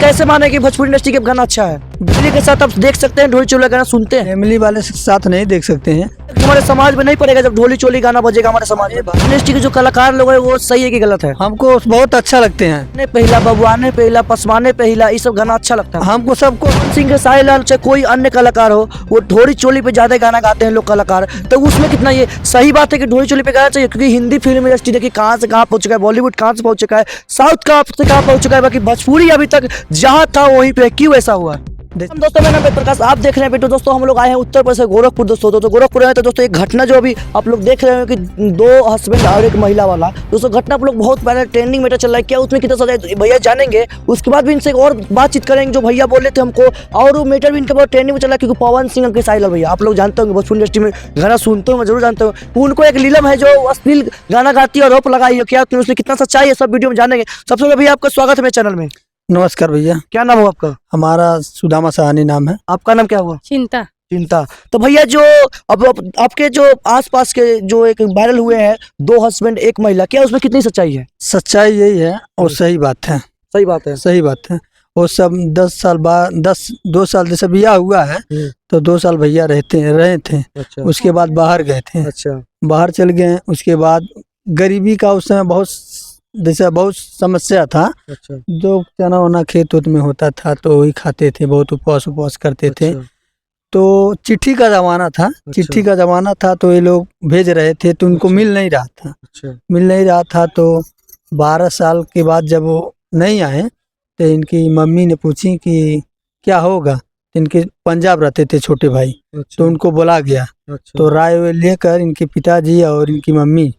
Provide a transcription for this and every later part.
कैसे माने कि भोजपुरी इंडस्ट्री का गाना अच्छा है? फैमिली के साथ आप देख सकते हैं, ढोली चोली गाना सुनते हैं। फैमिली वाले के साथ नहीं देख सकते हैं। हमारे समाज में नहीं पड़ेगा जब ढोली चोली गाना बजेगा हमारे समाज में। इंडस्ट्री के जो कलाकार लोग हैं वो सही है कि गलत है? हमको बहुत अच्छा लगते हैं। ने पहला बबुआने पहला पसमाने पहला ये सब गाना अच्छा लगता है हमको सबको। पवन सिंह के साहिल लाल चाहे कोई अन्य कलाकार हो, वो ढोली चोली पे ज्यादा गाना गाते हैं लोग कलाकार, तो उसमें कितना ये सही बात है कि ढोली चोली पे गाना चाहिए? क्योंकि हिंदी फिल्म इंडस्ट्री देखिए कहाँ से कहाँ पहुंच चुका है, बॉलीवुड कहाँ से पहुंच चुका है, साउथ कहाँ से कहाँ पहुंच चुका है, बाकी भोजपुरी अभी तक जहाँ था वहीं पे। क्यों ऐसा हुआ? हम दोस्तों, मेरा नाम प्रकाश, आप देख रहे हैं बेटू। दोस्तों हम लोग आए हैं उत्तर प्रदेश गोरखपुर। दोस्तों गोरखपुर है तो दोस्तों एक घटना जो अभी आप लोग देख रहे हो कि दो हस्बैंड और एक महिला वाला दोस्तों घटना आप लोग बहुत पहले ट्रेंडिंग में चल रहा है। क्या उसमें कितना सजा भैया जानेंगे, उसके बाद भी इनसे एक और बातचीत करेंगे जो भैया बोले थे हमको, और वो मैटर भी इनके बहुत ट्रेंडिंग में चल रहा है। क्योंकि पवन सिंह के साहिल भैया आप लोग जानते होंगे, भोजपुरी इंडस्ट्री में गाना सुनते हो, मैं जरूर जानता हूँ। उनको एक लीलम है जो अश्लील गाना गाती है और रोप लगाई है। क्या उसमें कितना सच्चाई है सब वीडियो में जानेंगे। सबसे पहले भैया आपका स्वागत है मेरे चैनल में। नमस्कार भैया। क्या नाम हो आपका? हमारा सुदामा सहानी नाम है। आपका नाम क्या हुआ? चिंता। चिंता। तो भैया जो अब आपके जो आसपास के जो एक वायरल हुए हैं दो हस्बैंड एक महिला, क्या उसमें कितनी सच्चाई है? सच्चाई यही है और सही बात है। सही बात है। सही बात है। वो सब 10 साल बाद 2 साल जैसे ब्याह हुआ है तो 2 साल भैया रहे थे। अच्छा। उसके बाद बाहर गए थे। अच्छा। बाहर चल गए। उसके बाद गरीबी का उस समय बहुत जैसे बहुत समस्या था। अच्छा। जो चना वना खेत उत में होता था तो वही खाते थे, बहुत उपवास करते थे। अच्छा। तो चिट्ठी का जमाना था। चिट्ठी का जमाना था तो ये लोग भेज रहे थे तो उनको अच्छा। मिल नहीं रहा था। अच्छा। मिल नहीं रहा था तो 12 साल के बाद जब वो नहीं आए तो इनकी मम्मी ने पूछी कि क्या होगा। इनके पंजाब रहते थे छोटे भाई, तो उनको बुला गया। अच्छा। तो राय वे लेकर इनके पिताजी और इनकी मम्मी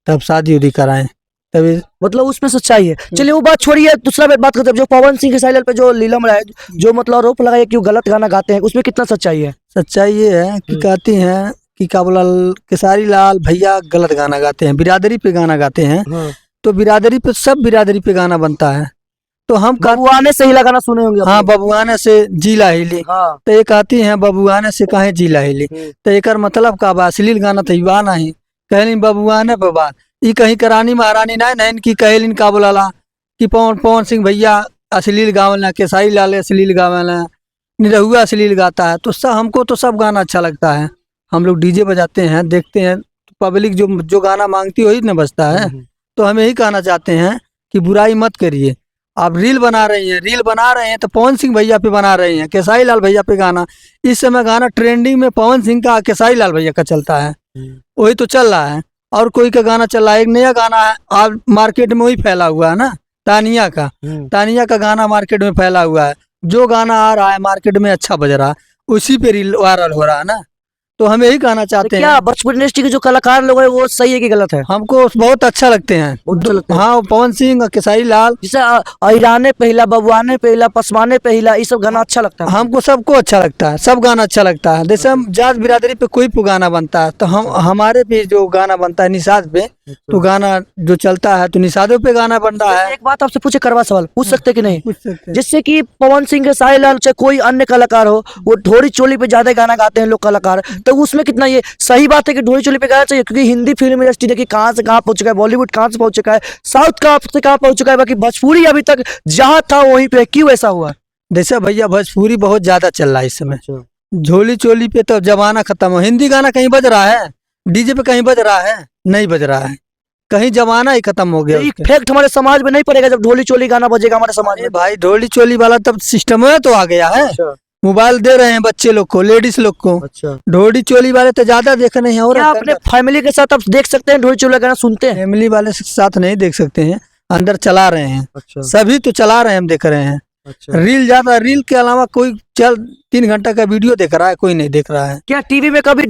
तब शादी उदी कराएं। तभी मतलब उसमें सच्चाई है। चलिए वो बात छोड़िए, दूसरा बात करते हैं। जो पवन सिंह के साहिल पे जो लीलम रहा है, जो मतलब आरोप लगाया कि वो गलत गाना गाते हैं, उसमें कितना सच्चाई है? सच्चाई ये है कि कहती हैं कि काबुला केसारी लाल भैया गलत गाना गाते हैं, बिरादरी पे गाना गाते हैं। तो बिरादरी पे सब बिरादरी पे गाना बनता है। तो हम बबुआने से हिला गाना सुने होंगे। हाँ, बबुआने से जिला हिली। हाँ। तो ये कहती हैं बबुआने से काहे जिला हिली। तो एक मतलब का अश्लील गाना तो युवा नहीं कहली बबुआने पे बात ई कहीं करानी महारानी ना इनकी कहलिन का बोला कि पवन सिंह भैया अश्लील गावला, केसारी लाल अश्लील गावला, निरहुआ अश्लील गाता है। तो सब हमको तो सब गाना अच्छा लगता है। हम लोग डीजे बजाते हैं, देखते हैं, तो पब्लिक जो गाना मांगती है वही न बजता है। तो हम यही कहना चाहते हैं कि बुराई मत करिए। आप रील बना रहे हैं तो पवन सिंह भैया पे बना रहे हैं, केसारी लाल भैया पे गाना। इस समय गाना ट्रेंडिंग में पवन सिंह का केसारी लाल भैया का चलता है, वही तो चल रहा है। और कोई का गाना चल रहा है, एक नया गाना है आप मार्केट में वही फैला हुआ है ना, तानिया का गाना मार्केट में फैला हुआ है। जो गाना आ रहा है मार्केट में अच्छा बज रहा है उसी पे रील वायरल हो रहा है ना। तो हम यही कहना चाहते हैं। क्या भोजपुरी इंडस्ट्री के जो कलाकार लोग हैं वो सही है कि गलत है? हमको बहुत अच्छा लगते हैं। हाँ, पवन सिंह और केसारी लाल, जैसे ईराने पहला बबुआने पहला पसमाने पहला ये सब गाना अच्छा लगता है। हमको सबको अच्छा लगता है, सब गाना अच्छा लगता है। जैसे हम जात बिरादरी पे कोई गाना बनता है तो हमारे भी जो गाना बनता है निषाद पे, तो गाना जो चलता है तो निषादों पे गाना बनता है। एक बात आपसे पूछे, करवा सवाल पूछ सकते कि नहीं? पूछ सकते हैं। जिससे कि पवन सिंह के साहिल लाल चाहे कोई अन्य कलाकार हो, वो ढोली चोली पे ज्यादा गाना गाते हैं लोग कलाकार, तो उसमें कितना ये सही बात है कि ढोली चोली पे गाना चाहिए? क्योंकि हिंदी फिल्म इंडस्ट्री देखिए कहाँ से कहाँ पहुंच चुका है, बॉलीवुड कहाँ से पहुंच चुका है, साउथ कहाँ से कहाँ पहुंच चुका है, बाकी भोजपुरी अभी तक जहाँ था वहीं पे। क्यों ऐसा हुआ? जैसे भैया भोजपुरी बहुत ज्यादा चल रहा है इस समय। झोली चोली पे तो जमाना खत्म हो। हिंदी गाना कहीं बज रहा है, डीजे पे कहीं बज रहा है, नहीं बज रहा है, कहीं जमाना ही खत्म हो गया। इफेक्ट हमारे समाज में नहीं पड़ेगा जब ढोली चोली गाना बजेगा हमारे समाज में? भाई ढोली चोली वाला तब सिस्टम है तो आ गया है। मोबाइल दे रहे हैं बच्चे लोग को, लेडीज लोग को। अच्छा। ढोली चोली वाले तो ज्यादा देख रहे हैं। और अपने फैमिली के साथ आप देख सकते हैं ढोली चोली गाना सुनते हैं? फैमिली वाले के साथ नहीं देख सकते हैं, अंदर चला रहे हैं। अच्छा। सभी तो चला रहे हैं, हम देख रहे हैं। अच्छा। रील ज्यादा, रील के अलावा कोई 3 घंटा का वीडियो देख रहा है, कोई नहीं देख रहा है। क्या टीवी में कभी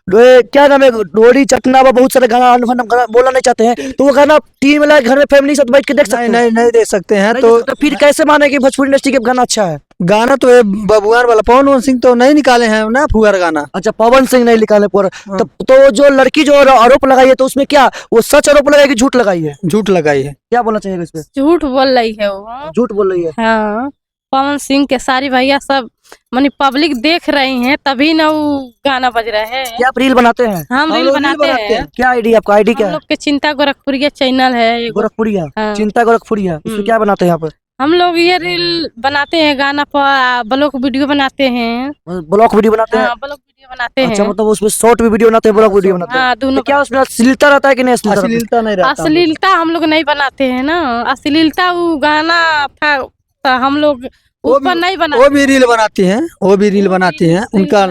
क्या नाम है ढोली चटना बहुत सारे गाना बोलना नहीं चाहते हैं तो वो गाना टीवी में घर में फैमिली के साथ बैठ के देख सकते हैं? नहीं देख सकते हैं। तो फिर कैसे माने कि भोजपुरी इंडस्ट्री का गाना अच्छा है? गाना तो ये बबुआन वाला पवन सिंह तो नहीं निकाले हैं ना, फुगर गाना। अच्छा, पवन सिंह नहीं निकाले पूरा। तो जो लड़की जो आरोप लगाई है तो उसमें क्या वो सच आरोप लगाई कि झूठ लगाई है? झूठ लगाई है। क्या बोलना चाहिए इस पे? झूठ बोल रही है वो। झूठ बोल रही है। हाँ, पवन सिंह के सारी भैया सब मानी पब्लिक देख रही हैं तभी ना वो गाना बज रहा है। क्या आप रील बनाते हैं? हम रील बनाते हैं। क्या आईडी आपका? आईडी क्या हम है? लोग के चिंता गोरखपुरिया चैनल है। गोरखपुरिया। हाँ। चिंता गोरखपुरिया, उसमें क्या बनाते हैं यहाँ पर? हम लोग ये रील बनाते हैं, गाना पर ब्लॉग वीडियो बनाते हैं। ब्लॉग वीडियो बनाते हैं? हाँ, ब्लॉग वीडियो बनाते अच्छा, हैं। मतलब उसमें शॉर्ट भी वीडियो बनाते हैं, ब्लॉग वीडियो बनाते हैं? हाँ, दोनों। तो क्या उसमें अश्लीलता रहता है कि नहीं अश्लीलता रहता है? अश्लीलता नहीं रहता। अश्लीलता हम लोग नहीं बनाते हैं ना। अश्लीलता वो गाना था हम लोग उस पर नहीं बनाते। वो भी रील बनाती हैं, वो भी रील बनाती हैं, उनका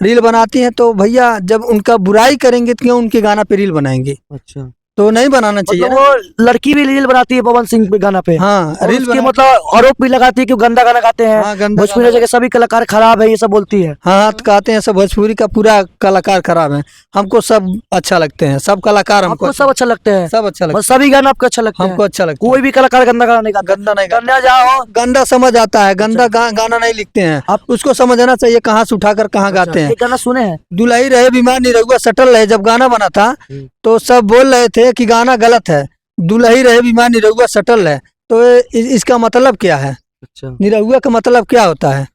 रील बनाती हैं। तो भैया जब उनका बुराई करेंगे तो क्यों उनके गाना पे रील बनाएंगे? अच्छा, तो नहीं बनाना चाहिए मतलब ना। वो लड़की भी रील बनाती है पवन सिंह पे गाना पे? हाँ, और रील उसके बना। मतलब आरोप भी लगाती है कि वो गंदा गाना गाते हैं, हाँ, गंदा भोजपुरी गाना। जगह सभी कलाकार खराब है, ये सब बोलती है। हाँ, तो कहते हैं सब भोजपुरी का पूरा कलाकार खराब है। हमको सब अच्छा लगते हैं, सब कलाकार हमको आपको सब अच्छा लगते हैं? सब अच्छा लगता बस सभी गाना आपको अच्छा लगता है, है? हमको अच्छा लगता है। कोई भी कलाकार गंदा गाना नहीं गाता? गंदा नहीं गंदा जाओ गंदा समझ आता है, गंदा गाना नहीं लिखते हैं। आप- उसको समझना चाहिए कहाँ से उठाकर कहाँ गाते हैं। एक गाना सुने हैं? दुल्हई रहे बीमार निरहुआ सटल रहे, जब गाना बना था तो सब बोल रहे थे कि गाना गलत है। दुल्हई रहे बीमार निरहुआ सटल रहे, तो इसका मतलब क्या है? अच्छा, निरहुआ का मतलब क्या होता है?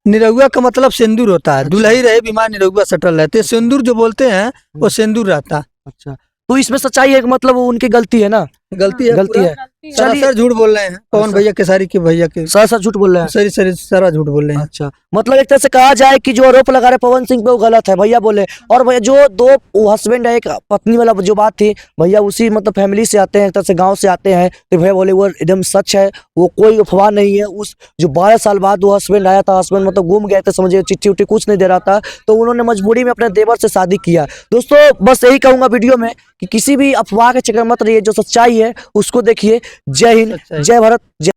निरहुआ का मतलब सिंदूर होता है। दुल्हई रहे बीमार निरहुआ सटल रहे, तो सिंदूर जो बोलते हैं वो सिंदूर रहता है। अच्छा, तो इसमें सच्चाई है कि मतलब वो उनकी गलती है ना? गलती है, गलती है। चलिए। सर झूठ बोल रहे हैं पवन भैया केसारी के भैया के। सर सर झूठ बोल रहे हैं? सर सारा झूठ बोल रहे हैं। अच्छा, मतलब एक तरह से कहा जाए कि जो आरोप लगा रहे पवन सिंह पे वो गलत है, भैया बोले। और भैया जो दो हस्बैंड है, एक पत्नी वाला जो बात थी, भैया उसी मतलब फैमिली से आते हैं, एक तरह से गांव से आते हैं, तो भैया बोले वो एकदम सच है, वो कोई अफवाह नहीं है। उस जो 12 साल बाद वो हस्बैंड आया था, हस्बैंड मतलब घूम गए थे, समझिए चिट्ठी उट्ठी कुछ नहीं दे रहा था, तो उन्होंने मजबूरी में अपने देवर से शादी किया। दोस्तों बस यही कहूंगा वीडियो में कि किसी भी अफवाह के चक्कर मत रहिए, जो सच्चाई है उसको देखिए। जय हिंद, सच्चाई। जय भारत, जय